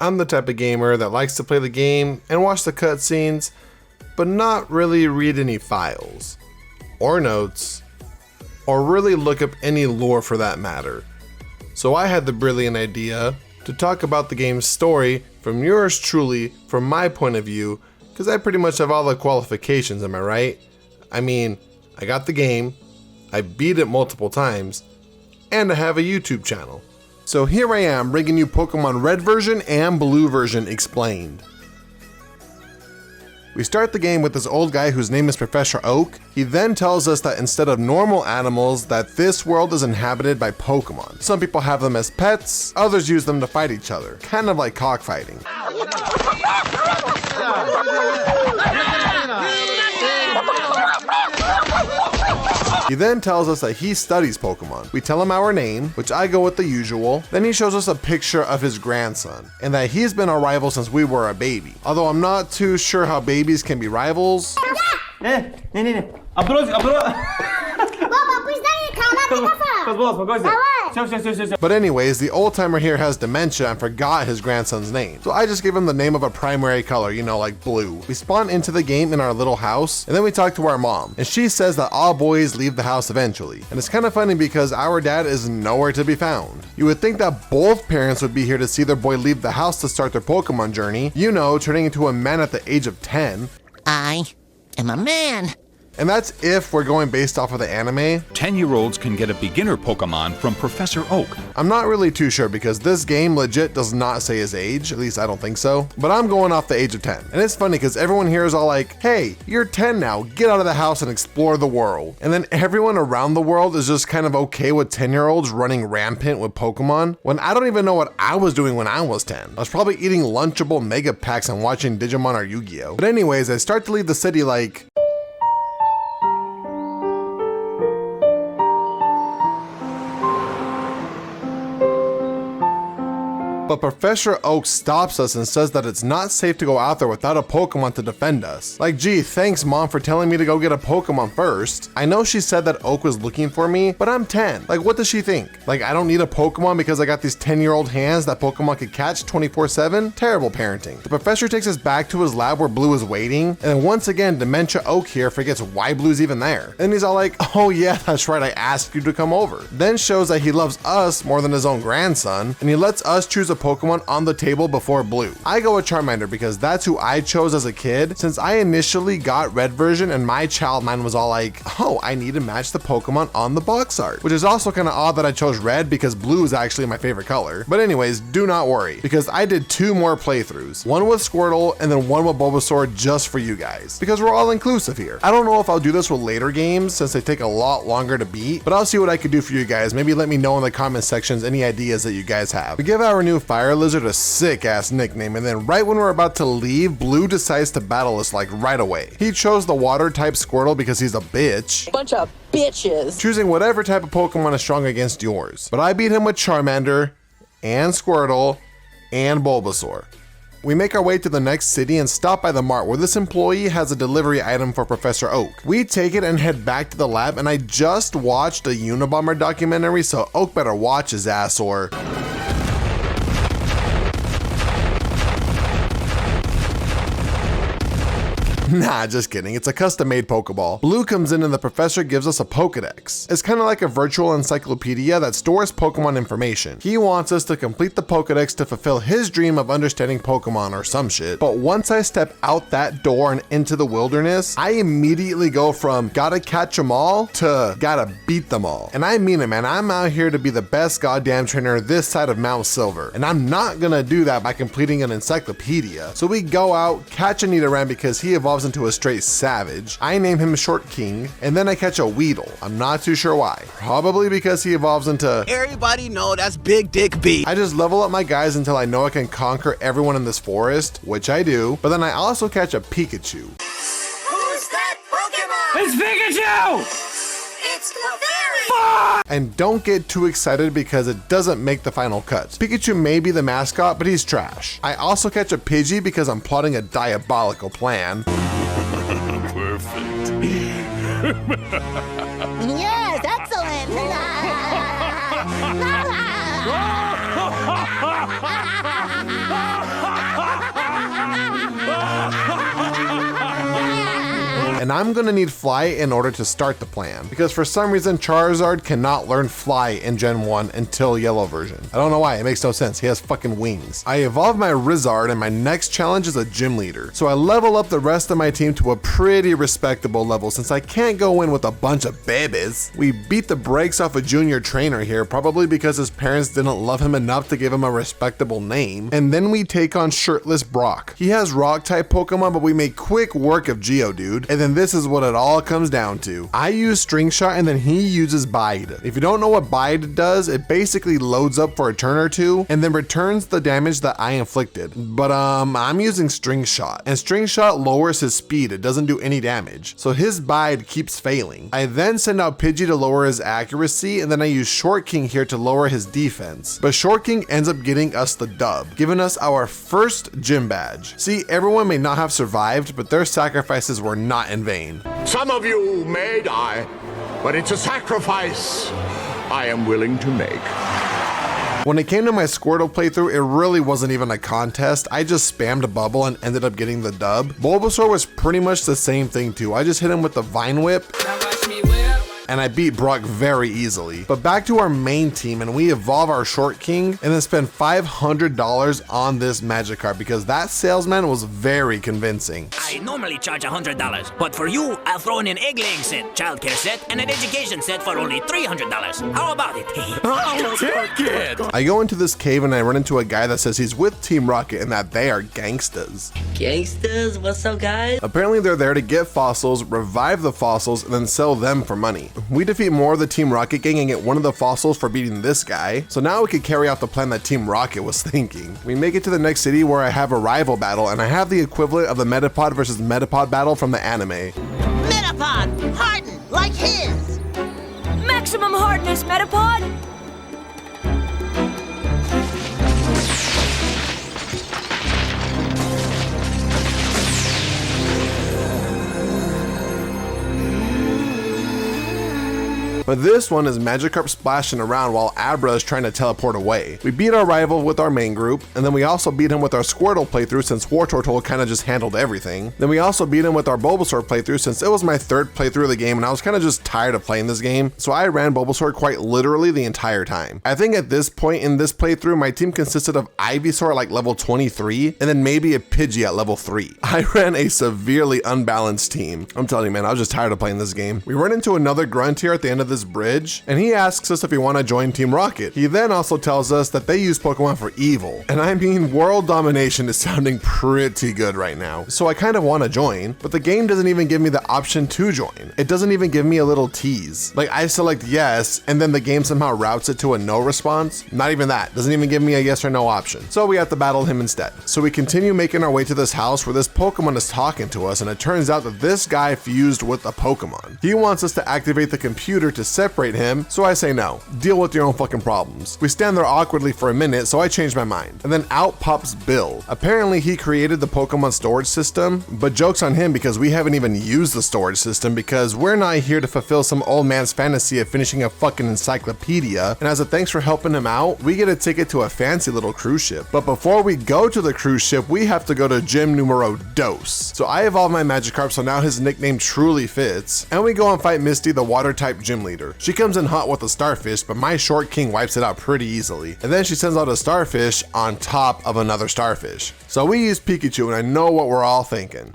I'm the type of gamer that likes to play the game and watch the cutscenes, but not really read any files, or notes, or really look up any lore for that matter. So I had the brilliant idea to talk about the game's story from yours truly, from my point of view, because I pretty much have all the qualifications, am I right? I mean, I got the game, I beat it multiple times, and I have a YouTube channel. So here I am bringing you Pokemon Red version and Blue version explained. We start the game with this old guy whose name is Professor Oak. He then tells us that instead of normal animals, that this world is inhabited by Pokemon. Some people have them as pets, others use them to fight each other, kind of like cockfighting. He then tells us that he studies Pokemon. We tell him our name, which I go with the usual. Then he shows us a picture of his grandson, and that he's been our rival since we were a baby. Although I'm not too sure how babies can be rivals. But anyways, the old timer here has dementia and forgot his grandson's name. So I just gave him the name of a primary color, you know, like blue. We spawn into the game in our little house, and then we talk to our mom, and she says that all boys leave the house eventually. And it's kind of funny because our dad is nowhere to be found. You would think that both parents would be here to see their boy leave the house to start their Pokemon journey, you know, turning into a man at the age of 10. I am a man. And that's if we're going based off of the anime. 10-year-olds can get a beginner Pokemon from Professor Oak. I'm not really too sure because this game legit does not say his age, at least I don't think so. But I'm going off the age of 10. And it's funny because everyone here is all like, hey, you're 10 now, get out of the house and explore the world. And then everyone around the world is just kind of okay with 10-year-olds running rampant with Pokemon, when I don't even know what I was doing when I was 10. I was probably eating Lunchable Mega Packs and watching Digimon or Yu-Gi-Oh! But anyways, I start to leave the city like, but Professor Oak stops us and says that it's not safe to go out there without a Pokemon to defend us. Like, gee, thanks mom for telling me to go get a Pokemon first. I know she said that Oak was looking for me, but I'm 10. Like, what does she think? Like, I don't need a Pokemon because I got these 10-year-old hands that Pokemon could catch 24/7? Terrible parenting. The professor takes us back to his lab where Blue is waiting, and then once again, Dementia Oak here forgets why Blue's even there. And he's all like, oh yeah, that's right, I asked you to come over. Then shows that he loves us more than his own grandson, and he lets us choose a Pokemon on the table before Blue. I go with Charmander because that's who I chose as a kid, since I initially got Red version and my child mind was all like, oh, I need to match the Pokemon on the box art. Which is also kind of odd that I chose Red because Blue is actually my favorite color. But anyways, do not worry, because I did 2 more playthroughs. One with Squirtle and then one with Bulbasaur just for you guys, because we're all inclusive here. I don't know if I'll do this with later games since they take a lot longer to beat, but I'll see what I could do for you guys. Maybe let me know in the comment sections any ideas that you guys have. We give our new Fire Lizard a sick ass nickname, and then right when we're about to leave, Blue decides to battle us like right away. He chose the water type Squirtle because he's a bitch. Bunch of bitches. Choosing whatever type of Pokemon is strong against yours. But I beat him with Charmander and Squirtle and Bulbasaur. We make our way to the next city and stop by the mart where this employee has a delivery item for Professor Oak. We take it and head back to the lab, and I just watched a Unabomber documentary, so Oak better watch his ass or... Nah, just kidding. It's a custom-made Pokeball. Blue comes in and the professor gives us a Pokedex. It's kind of like a virtual encyclopedia that stores Pokemon information. He wants us to complete the Pokedex to fulfill his dream of understanding Pokemon or some shit. But once I step out that door and into the wilderness, I immediately go from gotta catch them all to gotta beat them all. And I mean it, man. I'm out here to be the best goddamn trainer this side of Mount Silver. And I'm not gonna do that by completing an encyclopedia. So we go out, catch a Nidoran because he evolves into a straight savage. I name him Short King, and then I catch a Weedle. I'm not too sure why. Probably because he evolves into... Everybody know that's Big Dick B. I just level up my guys until I know I can conquer everyone in this forest, which I do, but then I also catch a Pikachu. Who's that Pokemon? It's Pikachu! It's Clefairy! And don't get too excited because it doesn't make the final cut. Pikachu may be the mascot, but he's trash. I also catch a Pidgey because I'm plotting a diabolical plan. Perfect. Yes, excellent. and I'm gonna need Fly in order to start the plan, because for some reason Charizard cannot learn Fly in Gen 1 until Yellow version. I don't know why, it makes no sense, he has fucking wings. I evolve my Rizard and my next challenge is a gym leader, so I level up the rest of my team to a pretty respectable level since I can't go in with a bunch of babies. We beat the brakes off a junior trainer here, probably because his parents didn't love him enough to give him a respectable name, and then we take on Shirtless Brock. He has rock type Pokemon, but we make quick work of Geodude, and then this is what it all comes down to. I use String Shot and then he uses Bide. If you don't know what Bide does, it basically loads up for a turn or two and then returns the damage that I inflicted. But I'm using String Shot, and String Shot lowers his speed, it doesn't do any damage, so his Bide keeps failing. I then send out Pidgey to lower his accuracy, and then I use Short King here to lower his defense. But Short King ends up getting us the dub, giving us our first gym badge. See, everyone may not have survived, but their sacrifices were not in vain. Some of you may die, but it's a sacrifice I am willing to make. When it came to my Squirtle playthrough, it really wasn't even a contest. I just spammed a bubble and ended up getting the dub. Bulbasaur was pretty much the same thing too. I just hit him with the Vine Whip, and I beat Brock very easily. But back to our main team, and we evolve our Short King and then spend $500 on this Magikarp because that salesman was very convincing. I normally charge $100, but for you, I'll throw in an egg laying set, childcare set, and an education set for only $300. How about it? I'll take it! I go into this cave and I run into a guy that says he's with Team Rocket and that they are gangstas. Gangsters, what's up, guys? Apparently they're there to get fossils, revive the fossils, and then sell them for money. We defeat more of the Team Rocket gang and get one of the fossils for beating this guy, so now we could carry out the plan that Team Rocket was thinking. We make it to the next city where I have a rival battle, and I have the equivalent of the Metapod versus Metapod battle from the anime. Metapod, hardened like his. Maximum hardness, Metapod! But this one is Magikarp splashing around while Abra is trying to teleport away. We beat our rival with our main group, and then we also beat him with our Squirtle playthrough since Wartortle kind of just handled everything. Then we also beat him with our Bulbasaur playthrough since it was my third playthrough of the game and I was kind of just tired of playing this game, so I ran Bulbasaur quite literally the entire time. I think at this point in this playthrough, my team consisted of Ivysaur at like level 23, and then maybe a Pidgey at level 3. I ran a severely unbalanced team. I'm telling you, man, I was just tired of playing this game. We run into another grunt here at the end of this bridge, and he asks us if we want to join Team Rocket. He then also tells us that they use Pokemon for evil, and I mean, world domination is sounding pretty good right now, so I kind of want to join, but the game doesn't even give me the option to join. It doesn't even give me a little tease. Like, I select yes, and then the game somehow routes it to a no response. Not even that, doesn't even give me a yes or no option. So we have to battle him instead. So we continue making our way to this house where this Pokemon is talking to us, and it turns out that this guy fused with a Pokemon. He wants us to activate the computer to separate him, so I say no. Deal with your own fucking problems. We stand there awkwardly for a minute, so I change my mind. And then out pops Bill. Apparently he created the Pokemon storage system, but joke's on him because we haven't even used the storage system because we're not here to fulfill some old man's fantasy of finishing a fucking encyclopedia, and as a thanks for helping him out, we get a ticket to a fancy little cruise ship. But before we go to the cruise ship, we have to go to gym numero dos. So I evolve my Magikarp so now his nickname truly fits, and we go and fight Misty, the water type gym leader. She comes in hot with a Starfish, but my Short King wipes it out pretty easily. And then she sends out a Starfish on top of another Starfish. So we use Pikachu, and I know what we're all thinking.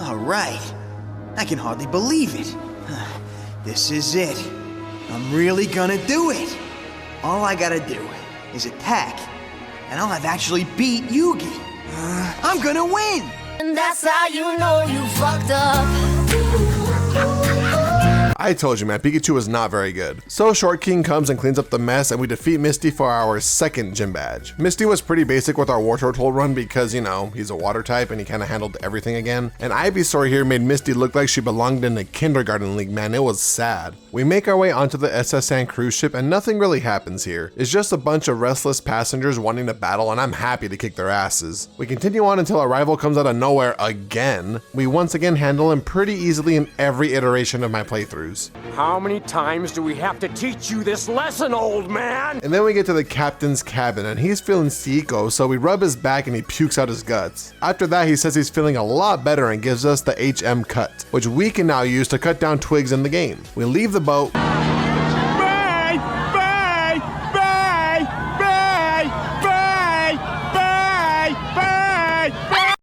All right. I can hardly believe it. This is it. I'm really gonna do it. All I gotta do is attack, and I'll have actually beat Yugi. I'm gonna win! And that's how you know you fucked up. I told you, man, Pikachu is not very good. So Short King comes and cleans up the mess, and we defeat Misty for our second gym badge. Misty was pretty basic with our Wartortle run because, you know, he's a water type and he kind of handled everything again. And Ivysaur here made Misty look like she belonged in a kindergarten league, man. It was sad. We make our way onto the SS San cruise ship and nothing really happens here. It's just a bunch of restless passengers wanting to battle, and I'm happy to kick their asses. We continue on until our rival comes out of nowhere again. We once again handle him pretty easily in every iteration of my playthroughs. Pikachus. How many times do we have to teach you this lesson, old man? And then we get to the captain's cabin and he's feeling sicko, so we rub his back and he pukes out his guts. After that, he says he's feeling a lot better and gives us the HM cut, which we can now use to cut down twigs in the game. We leave the boat.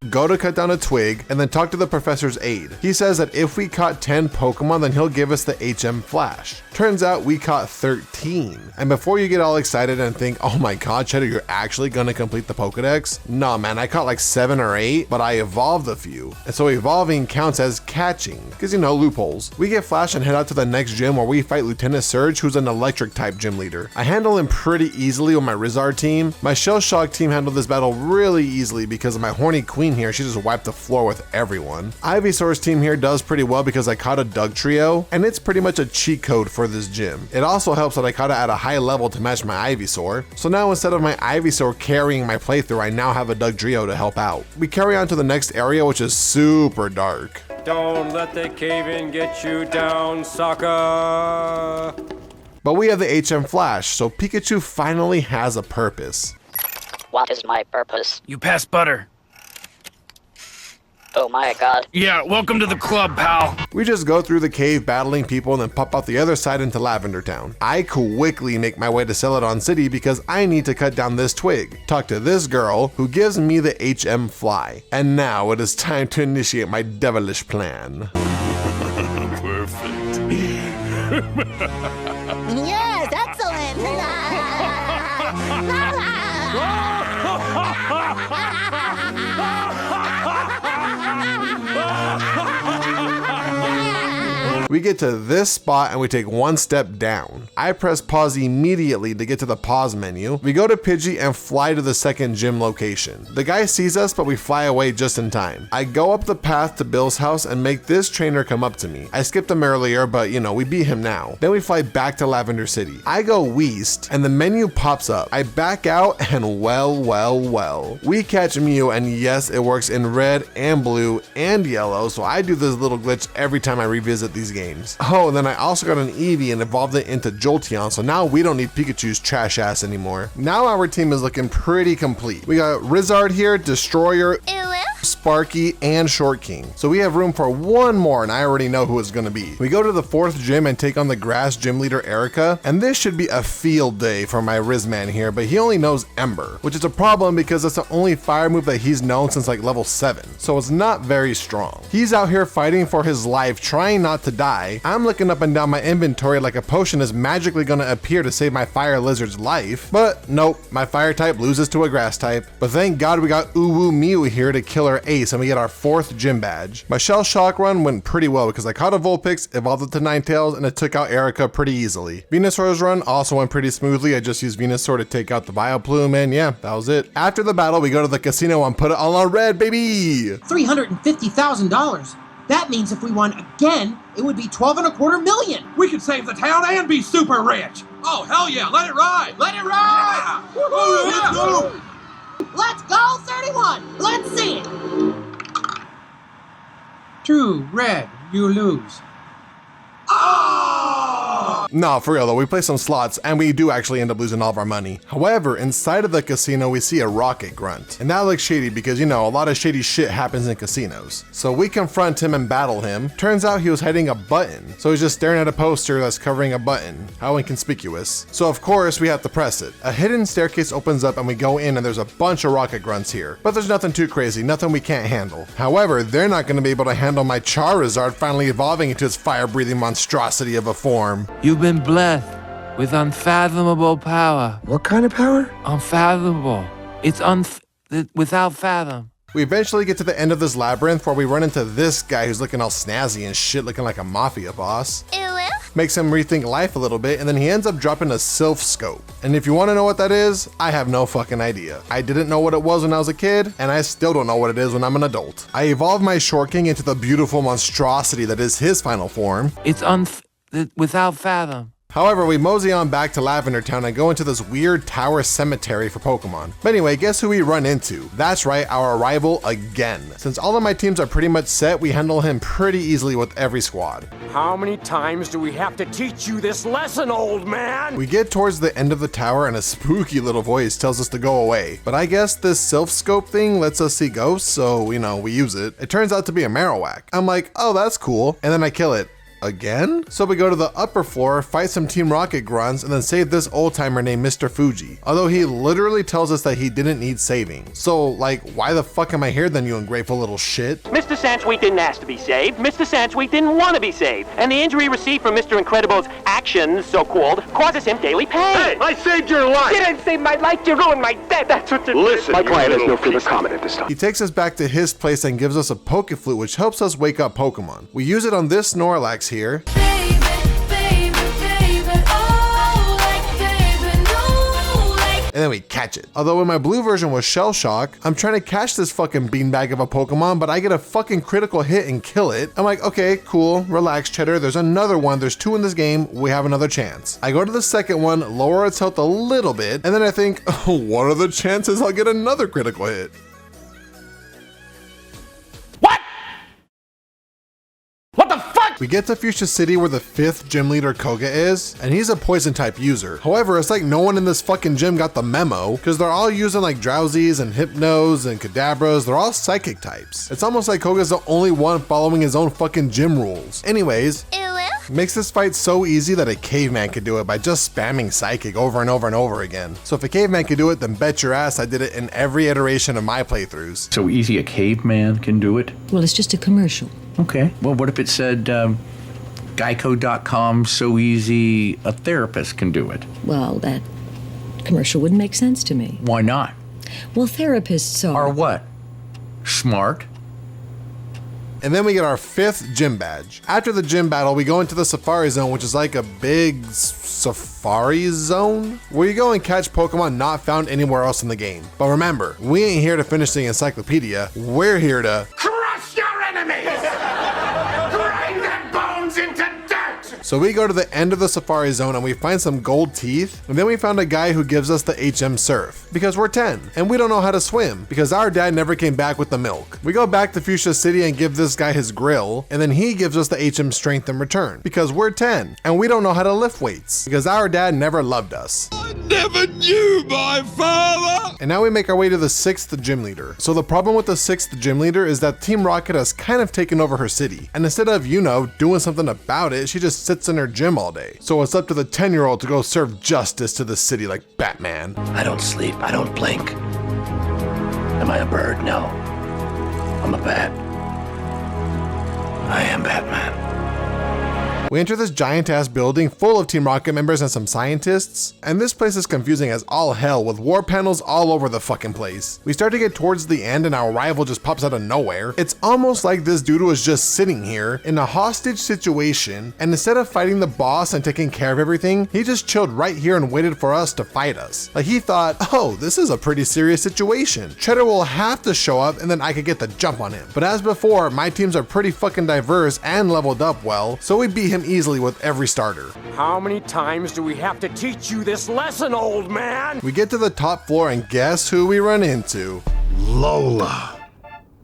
Go to cut down a twig, and then talk to the professor's aide. He says that if we caught 10 Pokemon, then he'll give us the HM Flash. Turns out we caught 13. And before you get all excited and think, oh my god, Cheddar, you're actually gonna complete the Pokedex? Nah, man, I caught like 7 or 8, but I evolved a few. And so evolving counts as catching, because you know, loopholes. We get Flash and head out to the next gym where we fight Lieutenant Surge, who's an electric type gym leader. I handle him pretty easily with my Rizard team. My Shell Shock team handled this battle really easily because of my Horny Queen here. She just wiped the floor with everyone. Ivysaur's team here does pretty well because I caught a Doug Trio, and it's pretty much a cheat code for this gym. It also helps that I caught it at a high level to match my Ivysaur. So now instead of my Ivysaur carrying my playthrough, I now have a Doug Trio to help out. We carry on to the next area, which is super dark. Don't let the cave-in get you down, sucker. But we have the HM Flash, so Pikachu finally has a purpose. What is my purpose? You pass butter. Oh my god. Yeah, welcome to the club, pal. We just go through the cave battling people and then pop out the other side into Lavender Town. I quickly make my way to Celadon City because I need to cut down this twig. Talk to this girl who gives me the HM Fly. And now it is time to initiate my devilish plan. Perfect. Yes, excellent. We get to this spot and we take one step down. I press pause immediately to get to the pause menu. We go to Pidgey and fly to the second gym location. The guy sees us, but we fly away just in time. I go up the path to Bill's house and make this trainer come up to me. I skipped him earlier, but you know, we beat him now. Then we fly back to Lavender City. I go west and the menu pops up. I back out and well. We catch Mew, and yes, it works in red and blue and yellow, so I do this little glitch every time I revisit these games. Oh, and then I also got an Eevee and evolved it into Jolteon, so now we don't need Pikachu's trash ass anymore. Now our team is looking pretty complete. We got Rizard here, Destroyer, Sparky, and Short King. So we have room for one more, and I already know who it's gonna be. We go to the 4th gym and take on the grass gym leader Erica, and this should be a field day for my Rizman here, but he only knows Ember, which is a problem because that's the only fire move that he's known since like level 7, so it's not very strong. He's out here fighting for his life, trying not to die. I'm looking up and down my inventory like a potion is magically gonna appear to save my fire lizard's life, but nope, my fire type loses to a grass type. But thank God we got Uwu Mew here to kill our ace and we get our 4th gym badge. My Shell Shock run went pretty well because I caught a Vulpix, evolved it to Ninetales, and it took out Erica pretty easily. Venusaur's run also went pretty smoothly. I just used Venusaur to take out the Vileplume, and yeah, that was it. After the battle, we go to the casino and put it all on red, baby! $350,000. That means if we won again, it would be $12.25 million. We could save the town and be super rich. Oh, hell yeah, let it ride. Let it ride. Yeah. Woo-hoo, Let's go, 31. Let's see it. 2 red, you lose. No, for real though, we play some slots and we do actually end up losing all of our money. However, inside of the casino, we see a rocket grunt. And that looks shady because, you know, a lot of shady shit happens in casinos. So we confront him and battle him. Turns out he was hiding a button. So he's just staring at a poster that's covering a button. How inconspicuous. So of course we have to press it. A hidden staircase opens up and we go in and there's a bunch of rocket grunts here. But there's nothing too crazy, nothing we can't handle. However, they're not going to be able to handle my Charizard finally evolving into its fire-breathing monstrosity of a form. You've been blessed with unfathomable power. What kind of power? Unfathomable. It's without fathom. We eventually get to the end of this labyrinth where we run into this guy who's looking all snazzy and shit, looking like a mafia boss. Makes him rethink life a little bit, and then he ends up dropping a Sylph Scope. And if you want to know what that is, I have no fucking idea. I didn't know what it was when I was a kid, and I still don't know what it is when I'm an adult. I evolved my Short King into the beautiful monstrosity that is his final form. It's without fathom. However, we mosey on back to Lavender Town and go into this weird tower cemetery for Pokemon. But anyway, guess who we run into? That's right, our rival again. Since all of my teams are pretty much set, we handle him pretty easily with every squad. How many times do we have to teach you this lesson, old man? We get towards the end of the tower and a spooky little voice tells us to go away. But I guess this self-scope thing lets us see ghosts, so, you know, we use it. It turns out to be a Marowak. I'm like, oh, that's cool. And then I kill it. Again? So we go to the upper floor, fight some Team Rocket grunts, and then save this old timer named Mr. Fuji. Although he literally tells us that he didn't need saving. So, like, why the fuck am I here then, you ungrateful little shit? Mr. Sansweet didn't ask to be saved. Mr. Sansweet didn't want to be saved. And the injury received from Mr. Incredible's actions, so-called, causes him daily pain. Hey, I saved your life! You didn't save my life, you ruined my death. That's what you Listen, My client has no further comment at this time. He takes us back to his place and gives us a Poke Flute, which helps us wake up Pokemon. We use it on this Snorlax here. And then we catch it. Although in my blue version was Shell Shock, I'm trying to catch this fucking beanbag of a Pokemon, but I get a fucking critical hit and kill it. I'm like, okay, cool, relax, Cheddar. There's another one. There's 2 in this game. We have another chance. I go to the second one, lower its health a little bit, and then I think, oh, what are the chances I'll get another critical hit? We get to Fuchsia City where the 5th gym leader Koga is, and he's a poison type user. However, it's like no one in this fucking gym got the memo, because they're all using like Drowsies and Hypnos and Kadabras. They're all psychic types. It's almost like Koga's the only one following his own fucking gym rules. Anyways, makes this fight so easy that a caveman could do it by just spamming psychic over and over and over again. So if a caveman could do it, then bet your ass I did it in every iteration of my playthroughs. So easy a caveman can do it? Well, it's just a commercial. Okay. Well, what if it said Geico.com, so easy a therapist can do it? Well, that commercial wouldn't make sense to me. Why not? Well, therapists are what? Smart? And then we get our 5th gym badge. After the gym battle, we go into the Safari Zone, which is like a big safari zone where you go and catch Pokemon not found anywhere else in the game. But remember, we ain't here to finish the encyclopedia. We're here to crush your enemies! Grind their bones into dirt! So we go to the end of the Safari Zone and we find some gold teeth, and then we found a guy who gives us the HM Surf because we're 10 and we don't know how to swim because our dad never came back with the milk. We go back to Fuchsia City and give this guy his grill, and then he gives us the HM Strength in return because we're 10 and we don't know how to lift weights because our dad never loved us. I never knew my father! And now we make our way to the 6th gym leader. So the problem with the 6th gym leader is that Team Rocket has kind of taken over her city, and instead of, you know, doing something about it, she just sits in her gym all day. So it's up to the 10-year-old to go serve justice to the city like Batman. I don't sleep, I don't blink. Am I a bird? No. I'm a bat. I am Batman. We enter this giant-ass building full of Team Rocket members and some scientists, and this place is confusing as all hell with war panels all over the fucking place. We start to get towards the end and our rival just pops out of nowhere. It's almost like this dude was just sitting here in a hostage situation, and instead of fighting the boss and taking care of everything, he just chilled right here and waited for us to fight us. Like he thought, oh, this is a pretty serious situation. Cheddar will have to show up and then I could get the jump on him. But as before, my teams are pretty fucking diverse and leveled up well, so we beat him easily with every starter. How many times do we have to teach you this lesson, old man? We get to the top floor and guess who we run into? Lola.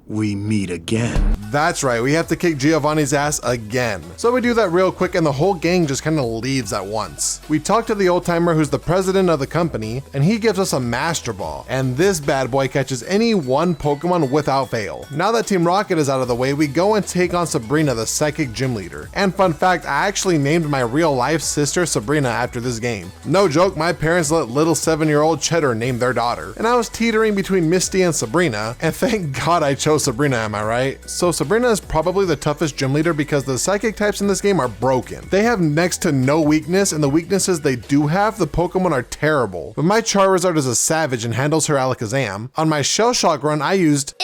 We meet again. That's right, we have to kick Giovanni's ass again. So we do that real quick and the whole gang just kind of leaves at once. We talk to the old timer who's the president of the company, and he gives us a Master Ball, and this bad boy catches any one Pokemon without fail. Now that Team Rocket is out of the way, we go and take on Sabrina, the psychic gym leader. And fun fact, I actually named my real life sister Sabrina after this game. No joke, my parents let little 7-year-old Cheddar name their daughter. And I was teetering between Misty and Sabrina, and thank God I chose Sabrina, am I right? So Sabrina is probably the toughest gym leader because the psychic types in this game are broken. They have next to no weakness, and the weaknesses they do have, the Pokemon are terrible. But my Charizard is a savage and handles her Alakazam. On my Shell Shock run, I used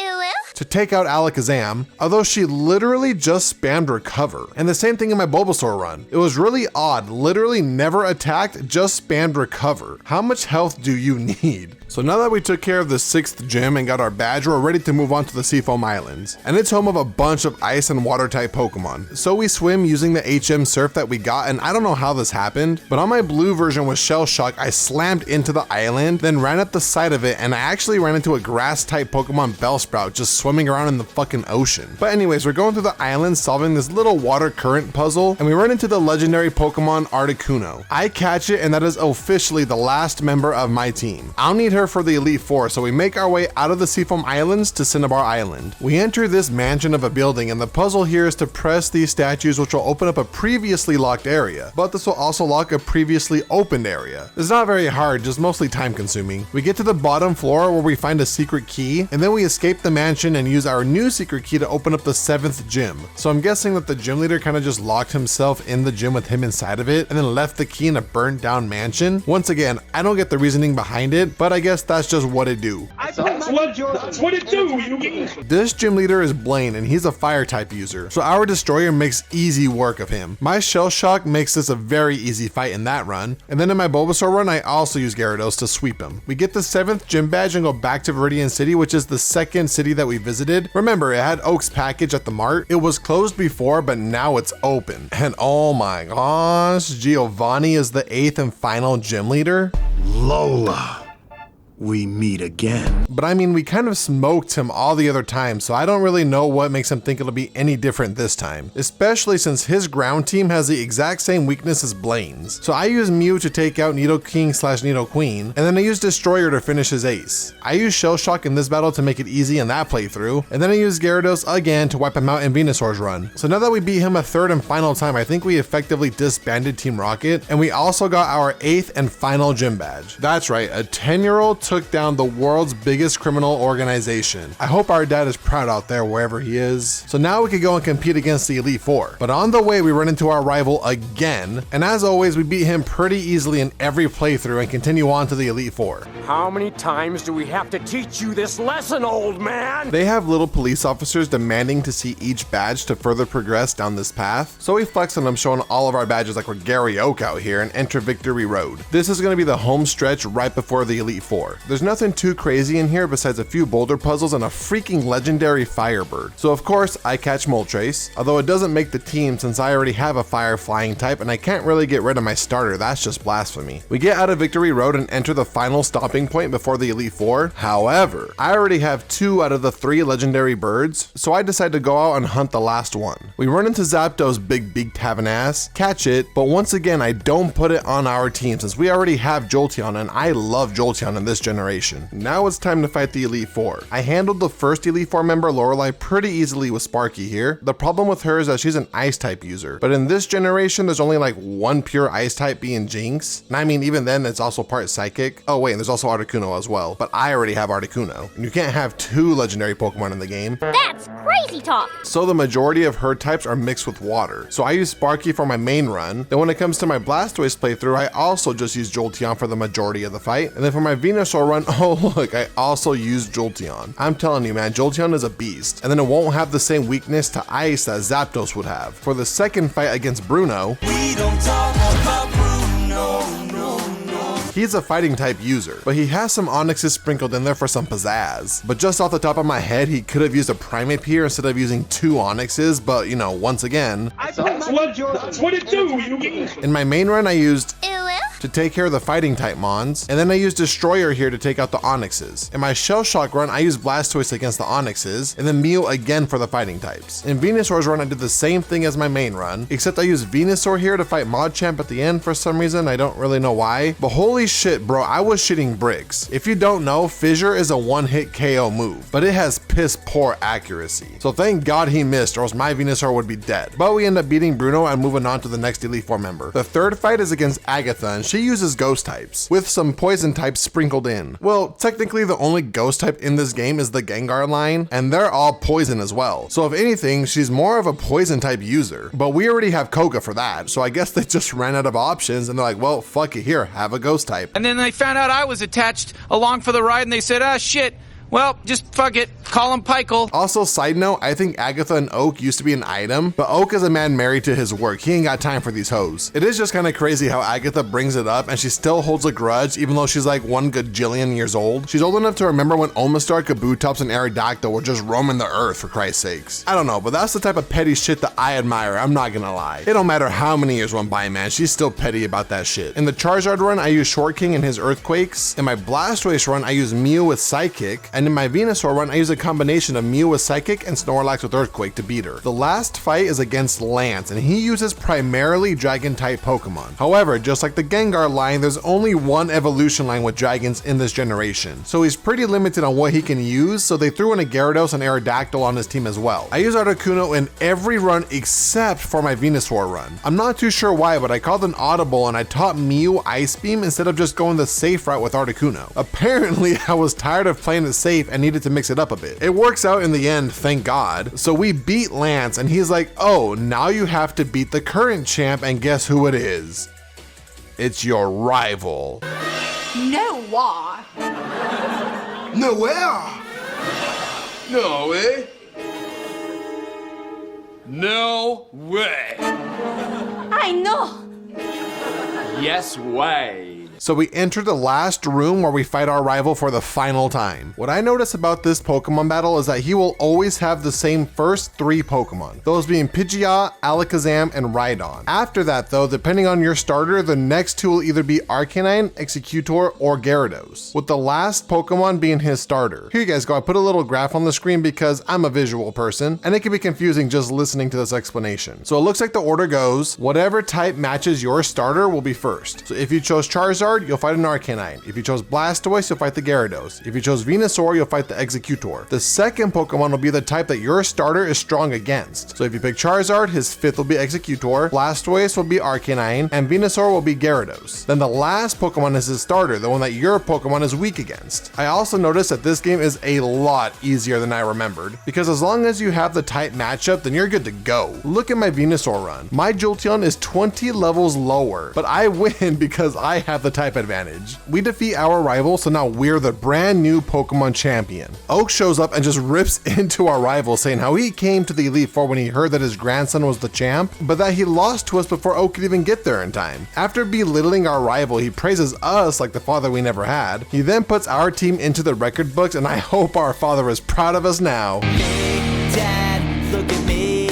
to take out Alakazam, although she literally just spammed recover. And the same thing in my Bulbasaur run. It was really odd, literally never attacked, just spammed recover. How much health do you need? So now that we took care of the 6th gym and got our badge, we're ready to move on to the Seafoam Islands. And it's home of a bunch of ice and water type Pokemon. So we swim using the HM Surf that we got, and I don't know how this happened, but on my blue version with Shell Shock, I slammed into the island, then ran up the side of it, and I actually ran into a grass type Pokemon Bellsprout just swimming around in the fucking ocean. But anyways, we're going through the island solving this little water current puzzle, and we run into the legendary Pokemon Articuno. I catch it, and that is officially the last member of my team. I'll need her for the Elite Four, so we make our way out of the Seafoam Islands to Cinnabar Island. We enter this mansion of a building, and the puzzle here is to press these statues, which will open up a previously locked area, but this will also lock a previously opened area. It's not very hard, just mostly time consuming. We get to the bottom floor where we find a secret key, and then we escape the mansion and use our new secret key to open up the 7th gym. So I'm guessing that the gym leader kind of just locked himself in the gym with him inside of it, and then left the key in a burnt down mansion. Once again, I don't get the reasoning behind it, but I guess that's just what it do. That's what it do, Yugi. This gym leader is Blaine, and he's a fire type user, so our destroyer makes easy work of him. My Shell Shock makes this a very easy fight in that run, and then in my Bulbasaur run I also use Gyarados to sweep him. We get the 7th gym badge and go back to Viridian City, which is the 2nd city that we visited. Remember, it had Oak's package at the mart. It was closed before, but now it's open. And oh my gosh, Giovanni is the 8th and final gym leader. Lola. We meet again. But I mean, we kind of smoked him all the other time, so I don't really know what makes him think it'll be any different this time, especially since his ground team has the exact same weakness as Blaine's. So I use Mew to take out Nidoking/Nidoqueen, and then I use Destroyer to finish his ace. I use Shell Shock in this battle to make it easy in that playthrough, and then I use Gyarados again to wipe him out in Venusaur's run. So now that we beat him a 3rd and final time, I think we effectively disbanded Team Rocket, and we also got our 8th and final gym badge. That's right, a 10-year-old took down the world's biggest criminal organization. I hope our dad is proud out there wherever he is. So now we could go and compete against the Elite Four. But on the way, we run into our rival again, and as always, we beat him pretty easily in every playthrough and continue on to the Elite Four. How many times do we have to teach you this lesson, old man? They have little police officers demanding to see each badge to further progress down this path, so we flex on them showing all of our badges like we're Gary Oak out here and enter Victory Road. This is going to be the home stretch right before the Elite Four. There's nothing too crazy in here besides a few boulder puzzles and a freaking legendary Firebird. So of course I catch Moltres, although it doesn't make the team since I already have a fire flying type and I can't really get rid of my starter. That's just blasphemy. We get out of Victory Road and enter the final stopping point before the Elite Four. However, I already have 2 out of the 3 legendary birds, so I decide to go out and hunt the last one. We run into Zapdos' big beaked having ass, catch it, but once again I don't put it on our team since we already have Jolteon and I love Jolteon in this generation. Now it's time to fight the Elite Four. I handled the first Elite Four member, Lorelei, pretty easily with Sparky here. The problem with her is that she's an ice type user, but in this generation there's only like one pure ice type being Jinx, and I mean even then it's also part psychic. Oh wait, and there's also Articuno as well, but I already have Articuno, and you can't have 2 legendary Pokemon in the game. That's crazy talk. So the majority of her types are mixed with water. So I use Sparky for my main run. Then when it comes to my Blastoise playthrough, I also just use Jolteon for the majority of the fight. And then for my Venusaur run, oh look, I also used Jolteon. I'm telling you man, Jolteon is a beast. And then it won't have the same weakness to ice that Zapdos would have. For the second fight against Bruno, we don't talk about Bruno. He's a fighting type user, but he has some Onyxes sprinkled in there for some pizzazz. But just off the top of my head, he could have used a Primate here instead of using 2 Onyxes, but you know, once again, That's what it do, Yugi. In my main run, I used to take care of the fighting type Mons, and then I used Destroyer here to take out the Onyxes. In my Shell Shock run, I used Blastoise against the Onyxes, and then Mew again for the fighting types. In Venusaur's run, I did the same thing as my main run, except I used Venusaur here to fight Modchamp at the end for some reason. I don't really know why, but holy shit bro, I was shitting bricks. If you don't know, Fissure is a 1-hit KO move, but it has piss poor accuracy. So thank God he missed, or else my Venusaur would be dead. But we end up beating Bruno and moving on to the next Elite Four member. The third fight is against Agatha, and she uses ghost types, with some poison types sprinkled in. Well, technically the only ghost type in this game is the Gengar line, and they're all poison as well. So if anything, she's more of a poison type user, but we already have Koga for that, so I guess they just ran out of options and they're like, well, fuck it, here, have a ghost type. And then they found out I was attached along for the ride and they said, ah, shit, Well, just fuck it. Call him Pikel. Also, side note, I think Agatha and Oak used to be an item, but Oak is a man married to his work. He ain't got time for these hoes. It is just kind of crazy how Agatha brings it up and she still holds a grudge even though she's like 1 gajillion years old. She's old enough to remember when Omastar, Kabutops, and Aerodactyl were just roaming the earth, for Christ's sakes. I don't know, but that's the type of petty shit that I admire, I'm not gonna lie. It don't matter how many years went by, man, she's still petty about that shit. In the Charizard run, I use Short King and his Earthquakes. In my Blastoise run, I use Mew with Psychic, and in my Venusaur run, I use a combination of Mew with Psychic and Snorlax with Earthquake to beat her. The last fight is against Lance, and he uses primarily Dragon-type Pokemon. However, just like the Gengar line, there's only one evolution line with dragons in this generation, so he's pretty limited on what he can use, so they threw in a Gyarados and Aerodactyl on his team as well. I use Articuno in every run except for my Venusaur run. I'm not too sure why, but I called an audible and I taught Mew Ice Beam instead of just going the safe route with Articuno. Apparently, I was tired of playing it safe and needed to mix it up a bit. It works out in the end, thank God. So we beat Lance and he's like, oh, now you have to beat the current champ, and guess who it is? It's your rival. No why? No where? No way. No way. I know. Yes way. So we enter the last room where we fight our rival for the final time. What I notice about this Pokemon battle is that he will always have the same first 3 Pokemon, those being Pidgeot, Alakazam, and Rhydon. After that though, depending on your starter, the next 2 will either be Arcanine, Executor, or Gyarados, with the last Pokemon being his starter. Here you guys go, I put a little graph on the screen because I'm a visual person, and it can be confusing just listening to this explanation. So it looks like the order goes, whatever type matches your starter will be first. So if you chose Charizard, you'll fight an Arcanine. If you chose Blastoise, you'll fight the Gyarados. If you chose Venusaur, you'll fight the Executor. The second Pokemon will be the type that your starter is strong against. So if you pick Charizard, his 5th will be Executor, Blastoise will be Arcanine, and Venusaur will be Gyarados. Then the last Pokemon is his starter, the one that your Pokemon is weak against. I also noticed that this game is a lot easier than I remembered, because as long as you have the type matchup, then you're good to go. Look at my Venusaur run. My Jolteon is 20 levels lower, but I win because I have the type advantage. We defeat our rival, so now we're the brand new Pokemon champion. Oak shows up and just rips into our rival, saying how he came to the Elite Four when he heard that his grandson was the champ, but that he lost to us before Oak could even get there in time. After belittling our rival, he praises us like the father we never had. He then puts our team into the record books, and I hope our father is proud of us now. Hey, Dad, look at me.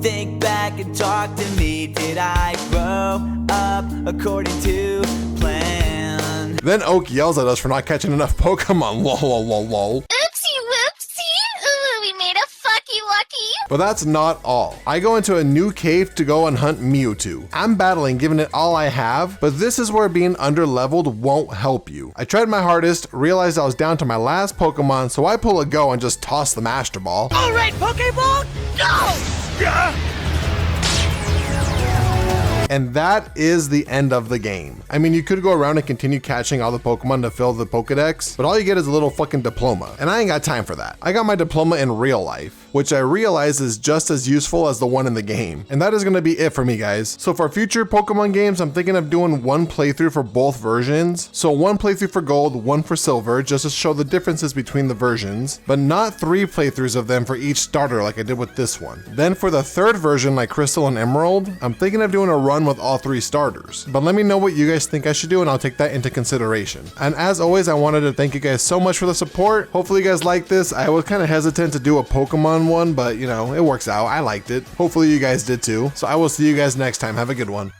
Think back and talk to me. Did I grow up according to plan? Then Oak yells at us for not catching enough Pokemon. Lol, lol, lol, lol. Oopsie whoopsie. Ooh, we made a fucky wucky. But that's not all. I go into a new cave to go and hunt Mewtwo. I'm battling, giving it all I have, but this is where being underleveled won't help you. I tried my hardest, realized I was down to my last Pokemon, so I pull a go and just toss the Master Ball. All right, Pokeball, go! And that is the end of the game. I mean, you could go around and continue catching all the Pokemon to fill the Pokedex, but all you get is a little fucking diploma, and I ain't got time for that. I got my diploma in real life, which I realize is just as useful as the one in the game. And that is gonna be it for me, guys. So for future Pokemon games, I'm thinking of doing 1 playthrough for both versions. So 1 playthrough for Gold, 1 for Silver, just to show the differences between the versions, but not 3 playthroughs of them for each starter like I did with this one. Then for the 3rd version, like Crystal and Emerald, I'm thinking of doing a run with all 3 starters. But let me know what you guys think I should do, and I'll take that into consideration. And as always, I wanted to thank you guys so much for the support. Hopefully you guys like this. I was kind of hesitant to do a Pokemon one, but you know, it works out. I liked it. Hopefully you guys did too. So I will see you guys next time. Have a good one.